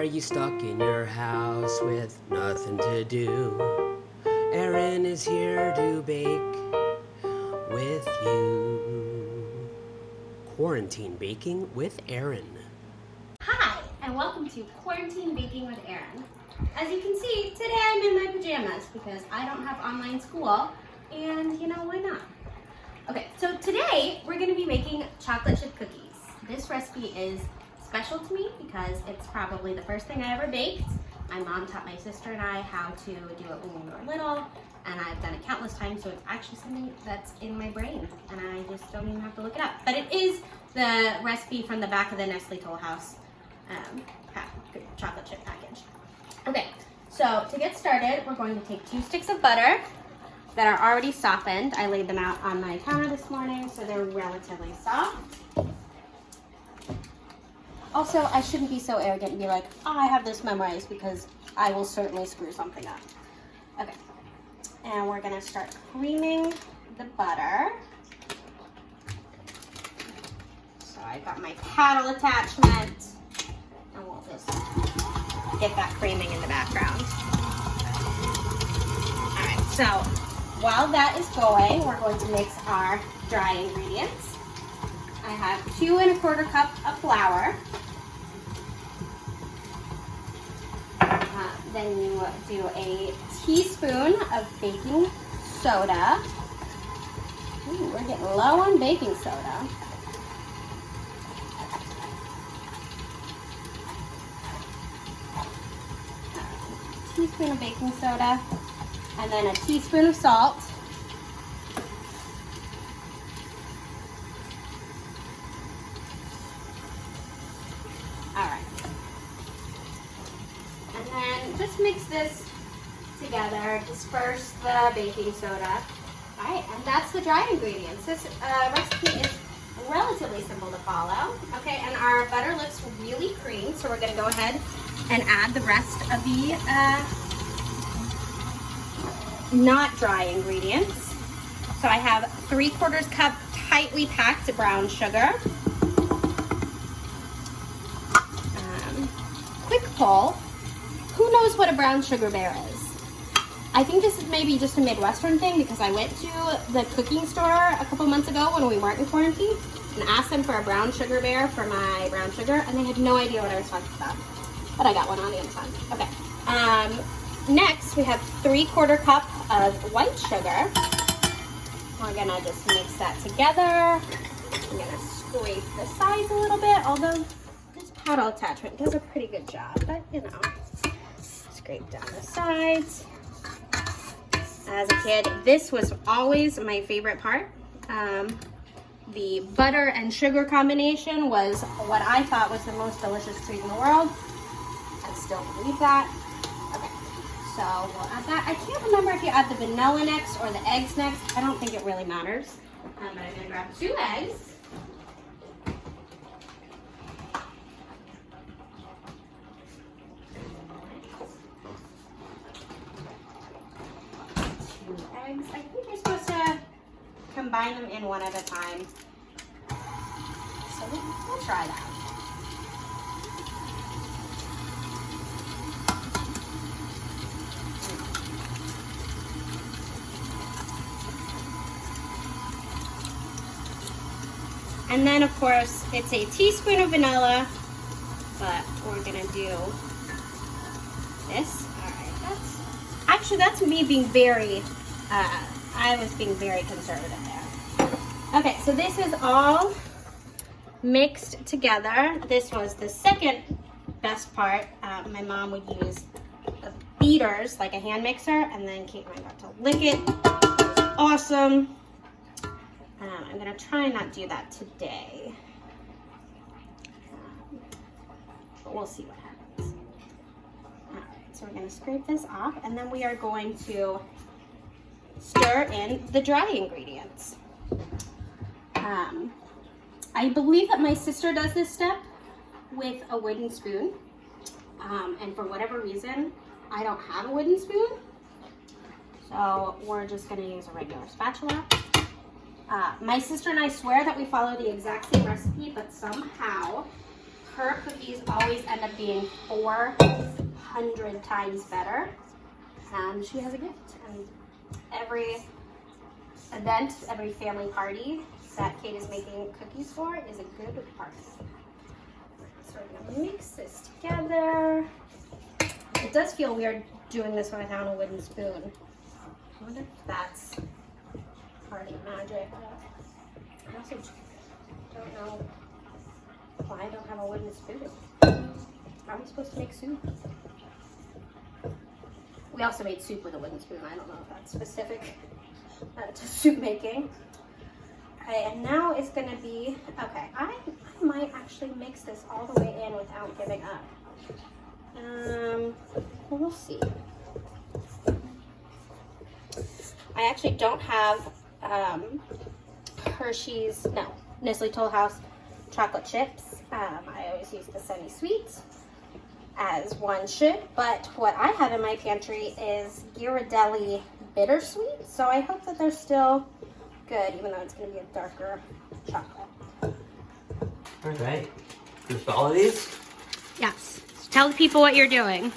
you stuck in your house with nothing to do? Erin is here to bake with you. Quarantine Baking with Erin. Hi, and welcome to Quarantine Baking with Erin. As you can see, today I'm in my pajamas because I don't have online school, and you know, why not? Okay, so today we're going to be making chocolate chip cookies. This recipe is special to me because it's probably the first thing I ever baked. My mom taught my sister and I how to do it when we were little, and I've done it countless times, so it's actually something that's in my brain, and I just don't even have to look it up. But it is the recipe from the back of the Nestle Toll House chocolate chip package. Okay, so to get started, we're going to take 2 sticks of butter that are already softened. I laid them out on my counter this morning, so they're relatively soft. Also, I shouldn't be so arrogant and be like, oh, I have this memorized, because I will certainly screw something up. Okay, and we're gonna start creaming the butter. So I got my paddle attachment, and we'll just get that creaming in the background. All right, so while that is going, we're going to mix our dry ingredients. I have 2 1/4 cups of flour. Then you do a teaspoon of baking soda. Ooh, we're getting low on baking soda. Teaspoon of baking soda, and then a teaspoon of salt. All right. And then just mix this together, disperse the baking soda. All right, and that's the dry ingredients. This recipe is relatively simple to follow. Okay, and our butter looks really creamy, so we're gonna go ahead and add the rest of the not dry ingredients. So I have 3/4 cup tightly packed brown sugar. Quick poll, who knows what a brown sugar bear is? I think this is maybe just a Midwestern thing, because I went to the cooking store a couple months ago when we weren't in quarantine and asked them for a brown sugar bear for my brown sugar, and they had no idea what I was talking about. But I got one on Amazon. Okay. Next, we have 3/4 cup of white sugar. We're gonna just mix that together. I'm gonna scrape the sides a little bit, although this paddle attachment does a pretty good job, but you know, scrape down the sides. As a kid, this was always my favorite part. The butter and sugar combination was what I thought was the most delicious treat in the world. I still believe that. Okay, so we'll add that. I can't remember if you add the vanilla next or the eggs next. I don't think it really matters. But I'm gonna grab 2 eggs. 2 eggs. I think you're supposed to combine them in one at a time. So we'll try that. And then, of course, it's a teaspoon of vanilla, but we're gonna do this. All right, that's me being very, I was being very conservative there. Okay, so this is all mixed together. This was the second best part. My mom would use beaters, like a hand mixer, and then Kate and I got to lick it. It was awesome. I'm gonna try and not do that today, but we'll see what happens. All right, so we're gonna scrape this off, and then we are going to stir in the dry ingredients. I believe that my sister does this step with a wooden spoon, and for whatever reason, I don't have a wooden spoon, so we're just gonna use a regular spatula. My sister and I swear that we follow the exact same recipe, but somehow her cooking cookies always end up being 400 times better. She has a gift, and every event, every family party that Kate is making cookies for is a good party. So we're gonna mix this together. It does feel weird doing this without a wooden spoon. I wonder if that's part of the magic. I also don't know why I don't have a wooden spoon. How are we supposed to make soup? We also made soup with a wooden spoon. I don't know if that's specific to soup making. Okay, and now it's gonna be, okay, I might actually mix this all the way in without giving up. We'll see. I actually don't have Nestle Toll House chocolate chips. I always use the semi-sweet, as one should, but what I have in my pantry is Ghirardelli bittersweet, so I hope that they're still good, even though it's going to be a darker chocolate. All right. Just all of these? Yes. Tell the people what you're doing.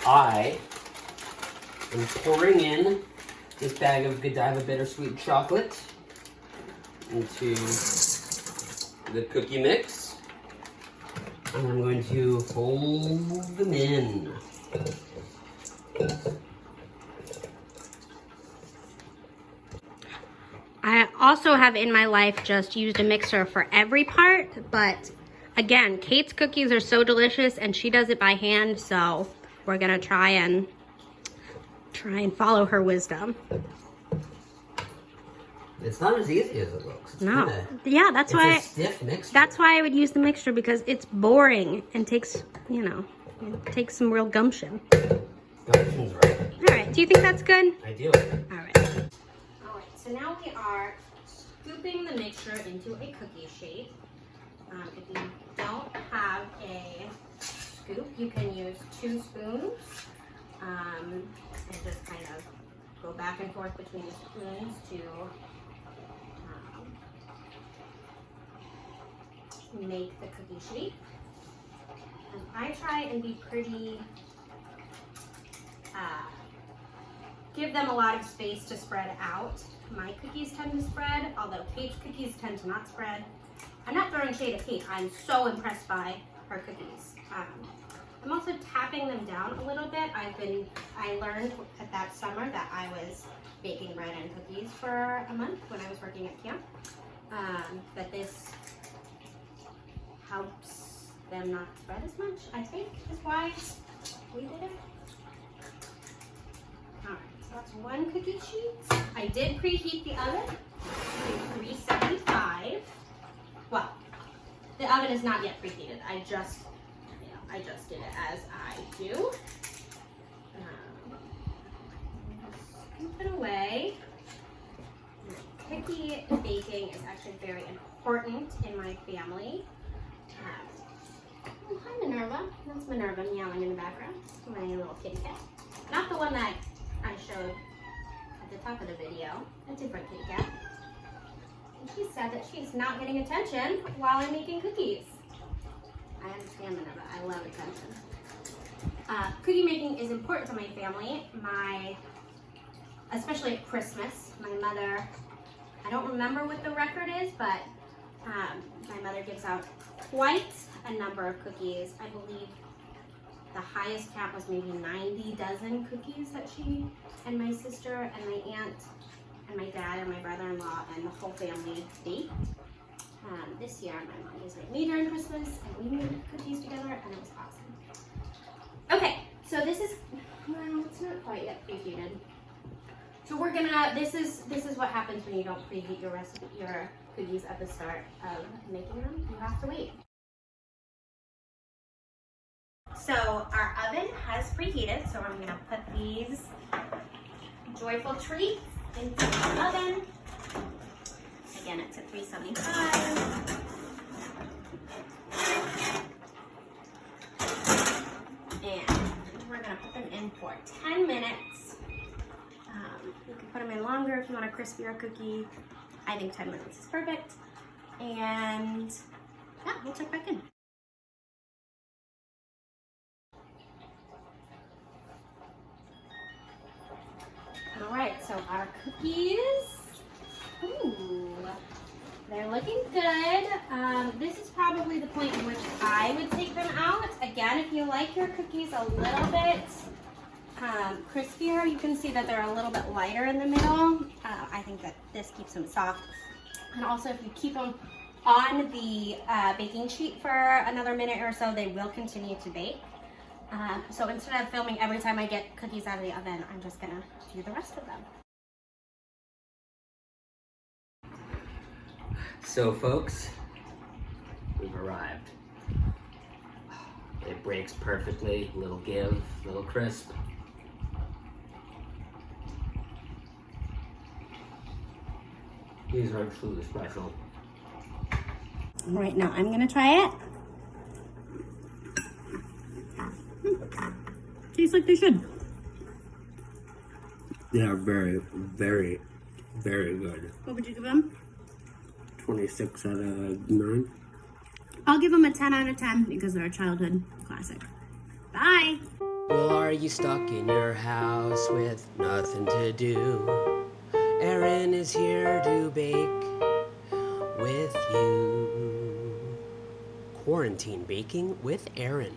I am pouring in this bag of Godiva bittersweet chocolate into the cookie mix. And I'm going to fold them in. I also have in my life just used a mixer for every part, but again, Kate's cookies are so delicious and she does it by hand, so we're gonna try and follow her wisdom. It's not as easy as it looks. It's No. kinda, That's it's why a stiff mixture. that's why I would use the mixture, because it's boring and takes, you know, it takes some real gumption. Gumption's right. All right, do you think that's good? I do. All right. All right, so now we are scooping the mixture into a cookie shape. If you don't have a scoop, you can use 2 spoons and just kind of go back and forth between the spoons to make the cookie shape. And I try and be pretty, give them a lot of space to spread out. My cookies tend to spread, although Kate's cookies tend to not spread. I'm not throwing shade at Kate. I'm so impressed by her cookies. I'm also tapping them down a little bit. I learned at that summer that I was baking bread and cookies for a month when I was working at camp. That this helps them not spread as much, I think, is why we did it. All right, so that's 1 cookie sheet. I did preheat the oven to 375. Well, the oven is not yet preheated. I just did it as I do. Scoop it away. Cookie baking is actually very important in my family. Oh, hi Minerva. That's Minerva meowing in the background. My little kitty cat. Not the one that I showed at the top of the video. A different kitty cat. And she said that she's not getting attention while I'm making cookies. I understand, Minerva. I love attention. Cookie making is important to my family. Especially at Christmas, my mother, I don't remember what the record is, but my mother gives out quite a number of cookies. I believe the highest count was maybe 90 dozen cookies that she and my sister and my aunt and my dad and my brother-in-law and the whole family baked. This year, my mom visited me during Christmas, and we made cookies together, and it was awesome. Okay, so this is, well, it's not quite yet preheated. So we're gonna, this is what happens when you don't preheat your cookies at the start of making them. You have to wait. So our oven has preheated, so I'm gonna put these joyful treats into the oven. Again, it's at 375. And we're gonna put them in for 10 minutes. You can put them in longer if you want a crispier cookie. I think 10 minutes is perfect. And yeah, we'll check back in. point in which I would take them out. Again, if you like your cookies a little bit crispier, you can see that they're a little bit lighter in the middle. I think that this keeps them soft. And also, if you keep them on the baking sheet for another minute or so, they will continue to bake. So instead of filming every time I get cookies out of the oven, I'm just gonna do the rest of them. So folks, we've arrived. It breaks perfectly, little give, little crisp. These are truly special. All right, now I'm gonna try it. Tastes like they should. They are very, very, very good. What would you give them? 26 out of 9. I'll give them a 10 out of 10 because they're a childhood classic. Bye. Well, are you stuck in your house with nothing to do? Erin is here to bake with you. Quarantine baking with Erin.